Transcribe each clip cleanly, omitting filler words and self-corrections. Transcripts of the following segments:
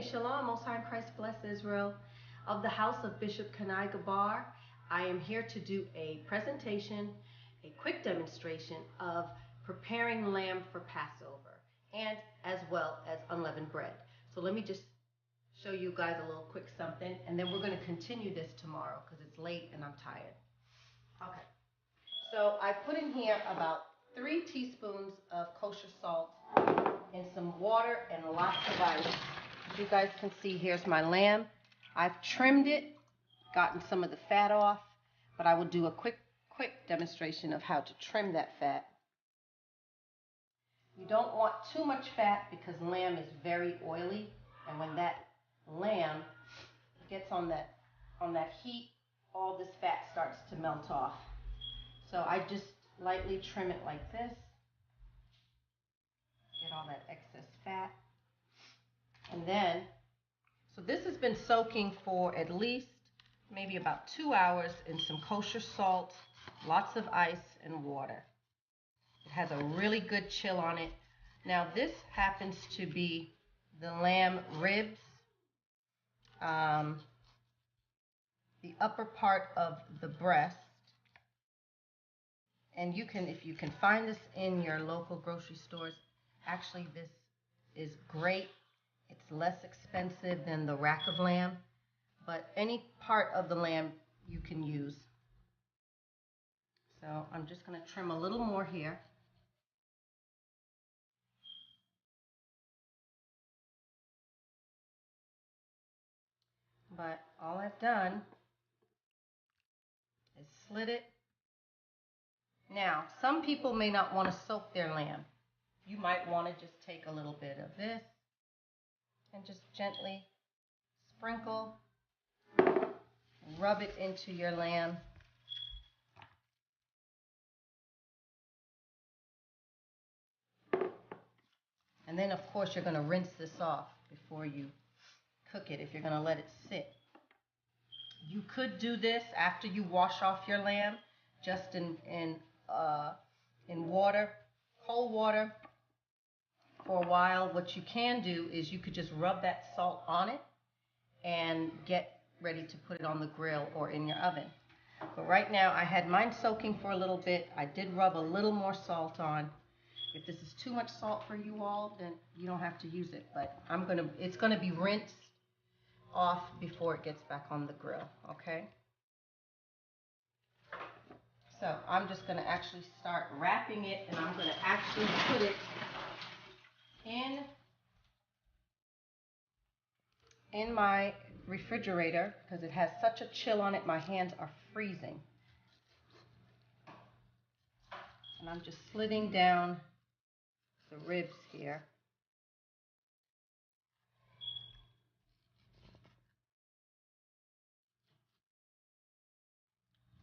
Hey, Shalom, Most High in Christ bless Israel. Of the house of Bishop Kanai Gabar, I am here to do a presentation, a quick demonstration of preparing lamb for Passover, and as well as unleavened bread. So let me just show you guys a little quick something, and then we're going to continue this tomorrow because it's late and I'm tired. Okay, so I put in here about 3 teaspoons of kosher salt and some water and lots of ice. As you guys can see, here's my lamb. I've trimmed it, gotten some of the fat off, but I will do a quick demonstration of how to trim that fat. You don't want too much fat because lamb is very oily, and when that lamb gets on that heat, all this fat starts to melt off. So I just lightly trim it like this. Get all that excess fat. And then, so this has been soaking for at least maybe about 2 hours in some kosher salt, lots of ice and water. It has a really good chill on it. Now this happens to be the lamb ribs, the upper part of the breast. And you can, if you can find this in your local grocery stores, actually this is great. It's less expensive than the rack of lamb, but any part of the lamb you can use. So I'm just going to trim a little more here. But all I've done is slit it. Now, some people may not want to soak their lamb. You might want to just take a little bit of this and just gently sprinkle, rub it into your lamb. And then, of course, you're going to rinse this off before you cook it if you're going to let it sit. You could do this after you wash off your lamb, just in water, cold water, for a while. What you can do is you could just rub that salt on it and get ready to put it on the grill or in your oven. But right now I had mine soaking for a little bit. I did rub a little more salt on. If this is too much salt for you all, then you don't have to use it. But it's gonna be rinsed off before it gets back on the grill, okay? So I'm just gonna actually start wrapping it, and I'm gonna actually put it in my refrigerator because it has such a chill on it, my hands are freezing. And I'm just slitting down the ribs here.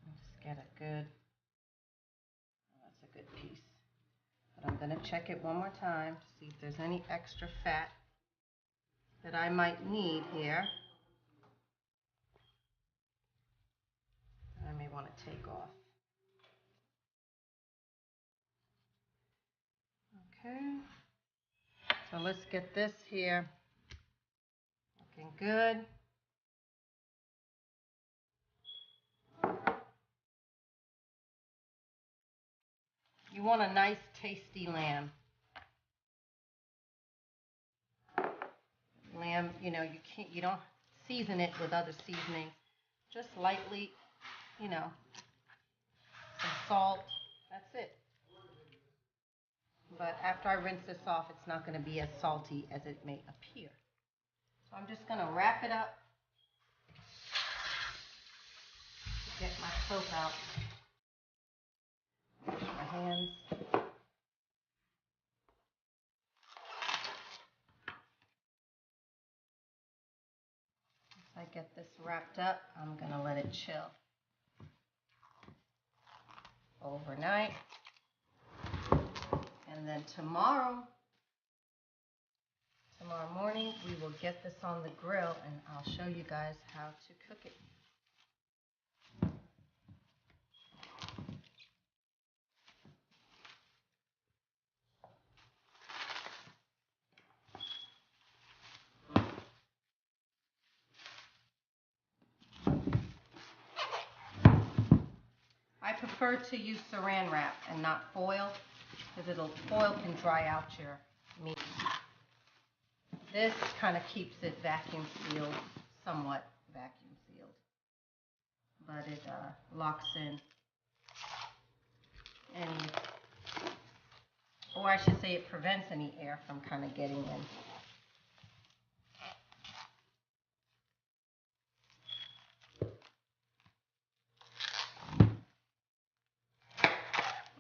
Just get a good, that's a good piece. But I'm going to check it one more time to see if there's any extra fat that I might need here. I may want to take off. Okay. So let's get this here looking good. You want a nice, tasty lamb. Lamb, you know, you don't season it with other seasonings. Just lightly, you know, some salt. That's it. But after I rinse this off, it's not going to be as salty as it may appear. So I'm just going to wrap it up. Get my soap out. Wash my hands. Once I get this wrapped up, I'm going to let it chill overnight. And then tomorrow morning, we will get this on the grill and I'll show you guys how to cook it. prefer to use saran wrap and not foil, because foil can dry out your meat. This kind of keeps it vacuum sealed, somewhat vacuum sealed, but it locks in any, or I should say it prevents any air from kind of getting in.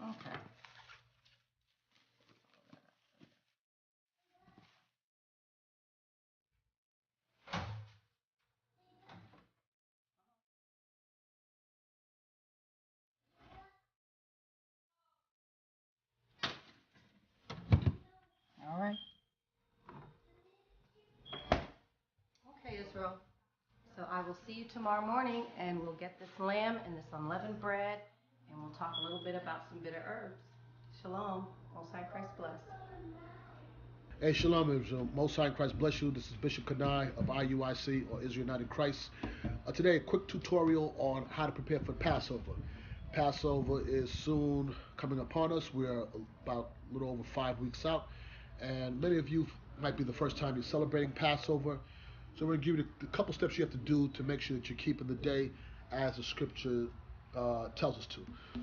Okay. All right. Okay, Israel. So I will see you tomorrow morning, and we'll get this lamb and this unleavened bread, and we'll talk a little bit about some bitter herbs. Shalom. Most High Christ bless. Hey, Shalom, Israel. Most High in Christ bless you. This is Bishop Kanai of IUIC, or Israel United Christ. Today, a quick tutorial on how to prepare for Passover. Passover is soon coming upon us. We're about a little over 5 weeks out, and many of you might be the first time you're celebrating Passover. So we're going to give you the couple steps you have to do to make sure that you're keeping the day as the scripture tells us to.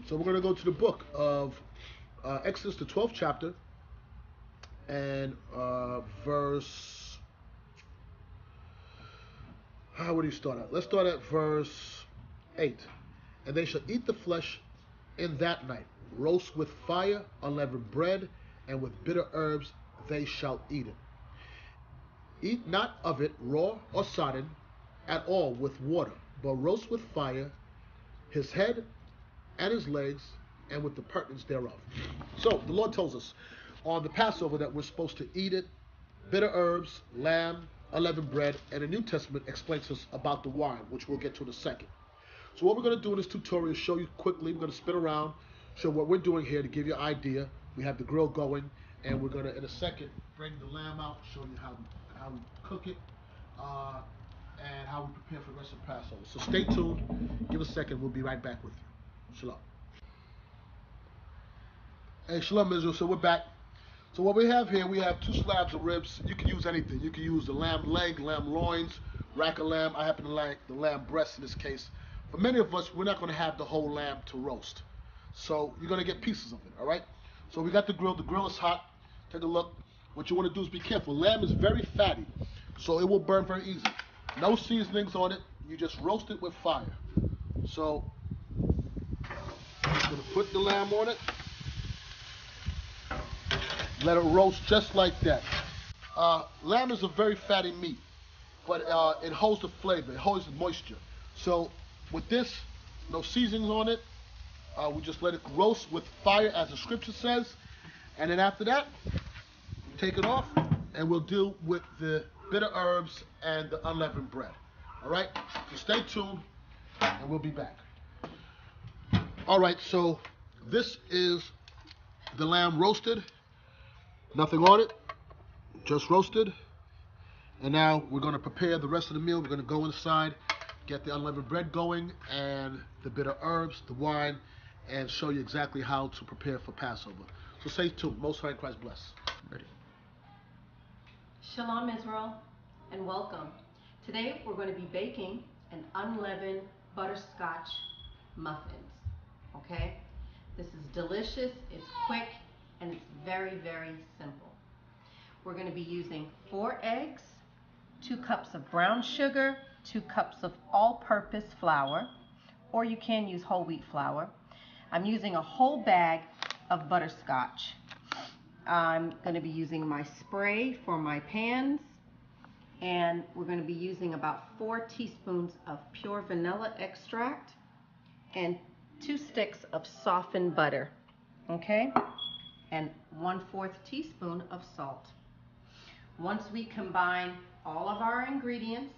So we're going to go to the book of Exodus, the 12th chapter, and verse, where do you start at? Let's start at verse 8. And they shall eat the flesh in that night, roast with fire, unleavened bread, and with bitter herbs they shall eat it. Eat not of it raw or sodden at all with water, but roast with fire his head and his legs, and with the purtenance thereof. So the Lord tells us on the Passover that we're supposed to eat it, bitter herbs, lamb, unleavened bread, and the New Testament explains to us about the wine, which we'll get to in a second. So what we're going to do in this tutorial is show you quickly. We're going to spin around, show what we're doing here to give you an idea. We have the grill going, and we're going to, in a second, bring the lamb out, show you how we cook it, and how we prepare for the rest of Passover. So stay tuned. Give us a second. We'll be right back with you. Shalom. Hey, Shalom, Israel. So we're back. So what we have here, we have 2 slabs of ribs. You can use anything. You can use the lamb leg, lamb loins, rack of lamb. I happen to like the lamb breast in this case. For many of us, we're not going to have the whole lamb to roast. So you're going to get pieces of it, all right? So we got the grill. The grill is hot. Take a look. What you want to do is be careful. Lamb is very fatty, so it will burn very easy. No seasonings on it. You just roast it with fire. So I'm just going to put the lamb on it. Let it roast just like that. Lamb is a very fatty meat, but it holds the flavor, it holds the moisture. So with this, no seasonings on it. We just let it roast with fire as the scripture says. And then after that, take it off, and we'll deal with the bitter herbs and the unleavened bread. All right? So stay tuned, and we'll be back. All right, so this is the lamb roasted. Nothing on it, just roasted. And now we're going to prepare the rest of the meal. We're going to go inside, get the unleavened bread going, and the bitter herbs, the wine, and show you exactly how to prepare for Passover. So stay tuned. Most High in Christ bless. Ready? Shalom, Israel, and welcome. Today we're going to be baking an unleavened butterscotch muffins. Okay? This is delicious, it's quick, and it's very, very simple. We're going to be using 4 eggs, 2 cups of brown sugar, 2 cups of all-purpose flour, or you can use whole wheat flour. I'm using a whole bag of butterscotch. I'm going to be using my spray for my pans, and we're going to be using about 4 teaspoons of pure vanilla extract and 2 sticks of softened butter, okay, and 1/4 teaspoon of salt. Once we combine all of our ingredients,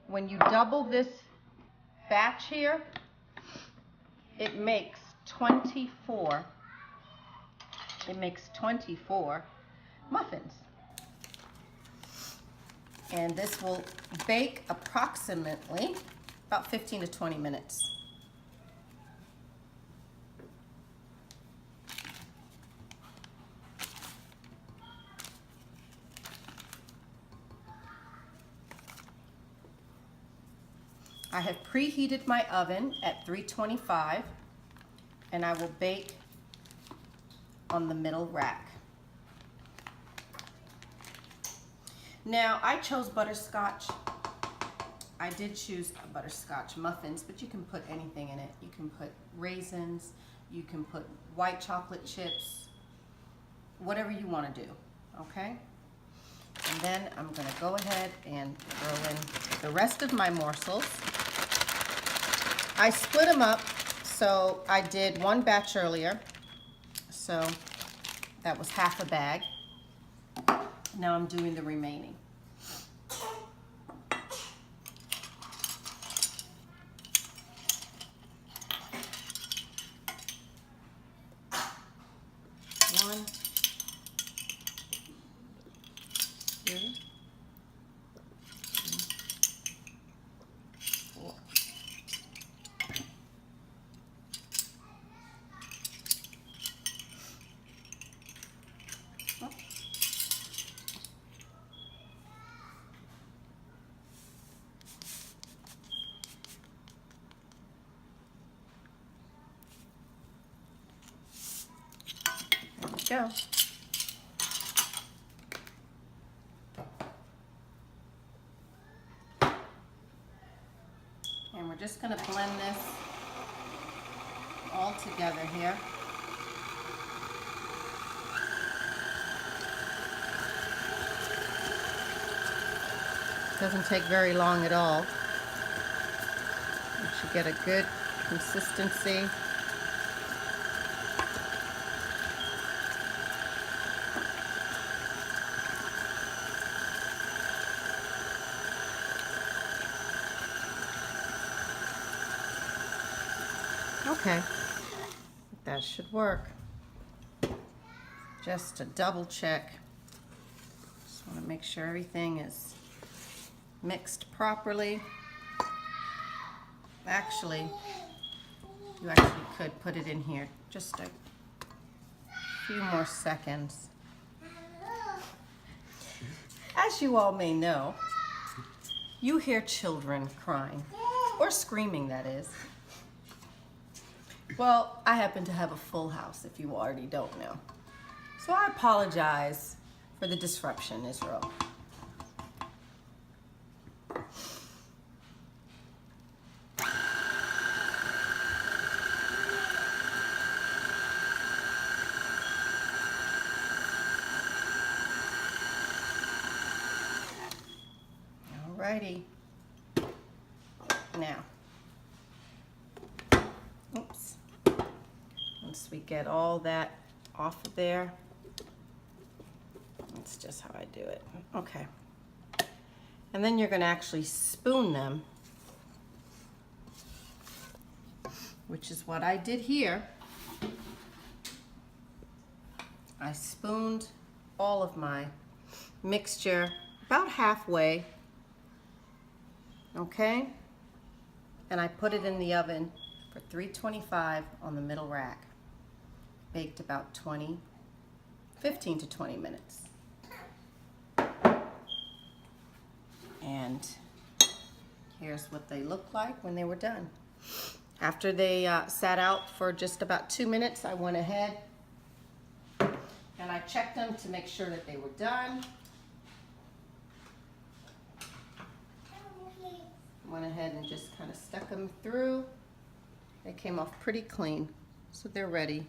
when you double this batch here, it makes 24 muffins. And this will bake approximately about 15 to 20 minutes. I have preheated my oven at 325, and I will bake on the middle rack. Now, I chose butterscotch. I did choose butterscotch muffins, but you can put anything in it. You can put raisins, you can put white chocolate chips, whatever you want to do, okay? And then I'm gonna go ahead and throw in the rest of my morsels. I split them up, so I did one batch earlier, so that was half a bag. Now I'm doing the remaining. One, two, 4. Oh. There we go. And we're just going to blend this all together here. Doesn't take very long at all. You should get a good consistency. Okay, that should work. Just to double check. Just want to make sure everything is mixed properly. Actually, you actually could put it in here just a few more seconds. As you all may know, you hear children crying, or screaming, that is. Well, I happen to have a full house, if you already don't know. So I apologize for the disruption, Israel. Alrighty. Now, oops. Once we get all that off of there, that's just how I do it. Okay. And then you're going to actually spoon them, which is what I did here. I spooned all of my mixture about halfway, okay? And I put it in the oven for 325 on the middle rack. Baked about 15 to 20 minutes. And here's what they look like when they were done. After they sat out for just about 2 minutes, I went ahead and I checked them to make sure that they were done. Went ahead and just kind of stuck them through. They came off pretty clean, so they're ready.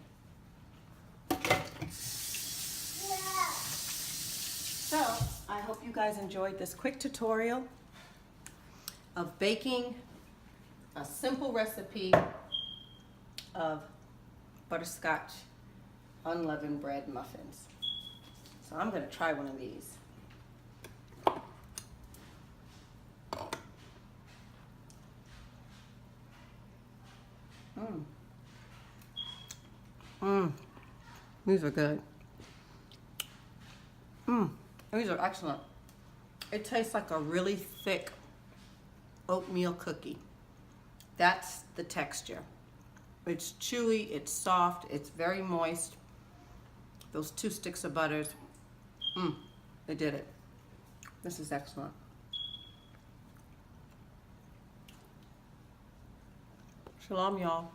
So, I hope you guys enjoyed this quick tutorial of baking a simple recipe of butterscotch unleavened bread muffins. So I'm going to try one of these. These are good. These are excellent. It tastes like a really thick oatmeal cookie. That's the texture. It's chewy, it's soft, it's very moist. Those 2 sticks of butters, they did it. This is excellent. Shalom, y'all.